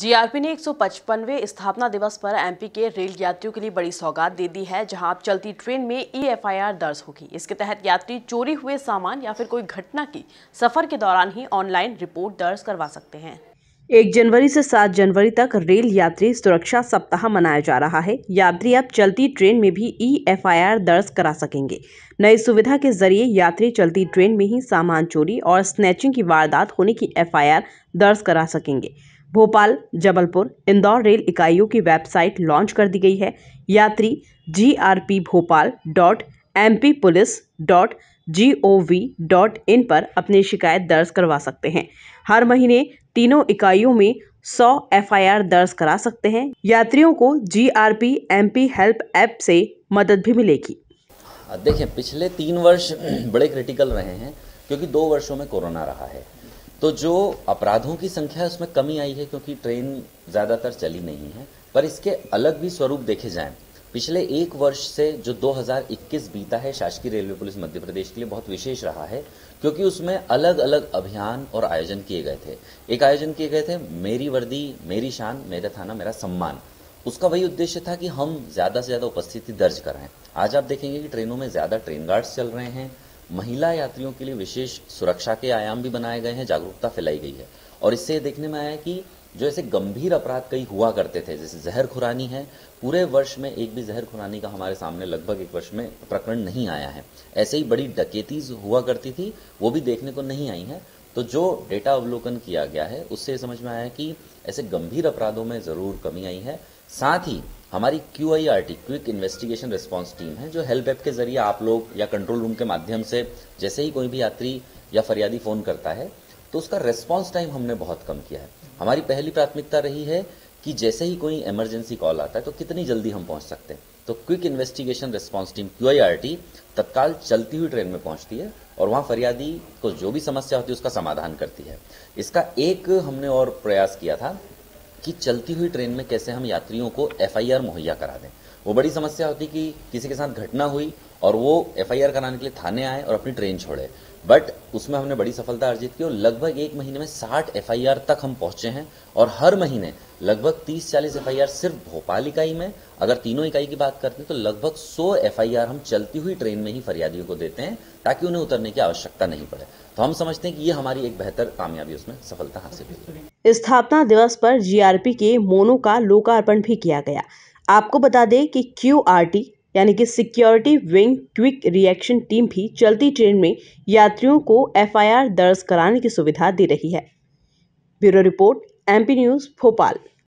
GRP ने 155वें स्थापना दिवस पर एमपी के रेल यात्रियों के लिए बड़ी सौगात दे दी है, जहां अब चलती ट्रेन में ई-एफआईआर दर्ज होगी। इसके तहत यात्री चोरी हुए सामान या फिर कोई घटना की सफर के दौरान ही ऑनलाइन रिपोर्ट दर्ज करवा सकते हैं। 1 जनवरी से 7 जनवरी तक रेल यात्री सुरक्षा सप्ताह मनाया जा रहा है। यात्री अब चलती ट्रेन में भी ई-एफआईआर दर्ज करा सकेंगे। नई सुविधा के जरिए यात्री चलती ट्रेन में ही सामान चोरी और स्नैचिंग की वारदात होने की एफआईआर दर्ज करा सकेंगे। भोपाल, जबलपुर, इंदौर रेल इकाइयों की वेबसाइट लॉन्च कर दी गई है। यात्री grpbhopal.mppolice.gov.in पर अपनी शिकायत दर्ज करवा सकते हैं। हर महीने तीनों इकाइयों में 100 एफआईआर दर्ज करा सकते हैं। यात्रियों को जीआरपी एमपी हेल्प ऐप से मदद भी मिलेगी। देखिए, पिछले 3 वर्ष बड़े क्रिटिकल रहे हैं क्योंकि 2 वर्षों में कोरोना रहा है। तो जो अपराधों की संख्या है उसमें कमी आई है क्योंकि ट्रेन ज़्यादातर चली नहीं है। पर इसके अलग भी स्वरूप देखे जाएं, पिछले 1 वर्ष से जो 2021 बीता है शासकीय रेलवे पुलिस मध्य प्रदेश के लिए बहुत विशेष रहा है, क्योंकि उसमें अलग अलग अभियान और आयोजन किए गए थे। एक आयोजन किए गए थे मेरी वर्दी मेरी शान, मेरा थाना मेरा सम्मान। उसका वही उद्देश्य था कि हम ज़्यादा से ज़्यादा उपस्थिति दर्ज कराएं। आज आप देखेंगे कि ट्रेनों में ज़्यादा ट्रेन गार्ड्स चल रहे हैं। महिला यात्रियों के लिए विशेष सुरक्षा के आयाम भी बनाए गए हैं, जागरूकता फैलाई गई है। और इससे देखने में आया कि जो ऐसे गंभीर अपराध कई हुआ करते थे, जैसे जहर खुरानी है, पूरे वर्ष में एक भी जहर खुरानी का हमारे सामने लगभग 1 वर्ष में प्रकरण नहीं आया है। ऐसे ही बड़ी डकैती हुआ करती थी, वो भी देखने को नहीं आई है। तो जो डेटा अवलोकन किया गया है उससे समझ में आया कि ऐसे गंभीर अपराधों में जरूर कमी आई है। साथ ही हमारी QIRT quick investigation response team है, जो हेल्प ऐप के जरिए आप लोग या कंट्रोल रूम के माध्यम से जैसे ही कोई भी यात्री या फरियादी फोन करता है तो उसका रेस्पॉन्स टाइम हमने बहुत कम किया है। हमारी पहली प्राथमिकता रही है कि जैसे ही कोई इमरजेंसी कॉल आता है तो कितनी जल्दी हम पहुंच सकते हैं। तो quick investigation response team QIRT तत्काल चलती हुई ट्रेन में पहुंचती है और वहां फरियादी को जो भी समस्या होती है उसका समाधान करती है। इसका एक हमने और प्रयास किया था कि चलती हुई ट्रेन में कैसे हम यात्रियों को एफआईआर मुहैया करा दें। वो बड़ी समस्या होती कि किसी के साथ घटना हुई और वो एफआईआर कराने के लिए थाने आए और अपनी ट्रेन छोड़े, बट उसमें हमने बड़ी सफलता अर्जित की और लगभग 1 महीने में 60 एफआईआर तक हम पहुंचे हैं। और हर महीने लगभग 30-40 एफआईआर सिर्फ भोपाल इकाई में, अगर तीनों इकाई की बात करते हैं तो लगभग 100 एफआईआर हम चलती हुई ट्रेन में ही फरियादियों को देते हैं ताकि उन्हें उतरने की आवश्यकता नहीं पड़े। तो हम समझते हैं कि ये हमारी एक बेहतर कामयाबी, उसमें सफलता हासिल हुई। स्थापना दिवस पर जीआरपी के मोनो का लोकार्पण भी किया गया। आपको बता दें कि QRT यानी कि security wing quick reaction team भी चलती ट्रेन में यात्रियों को एफआईआर दर्ज कराने की सुविधा दे रही है। Bureau report, MP news, Bhopal.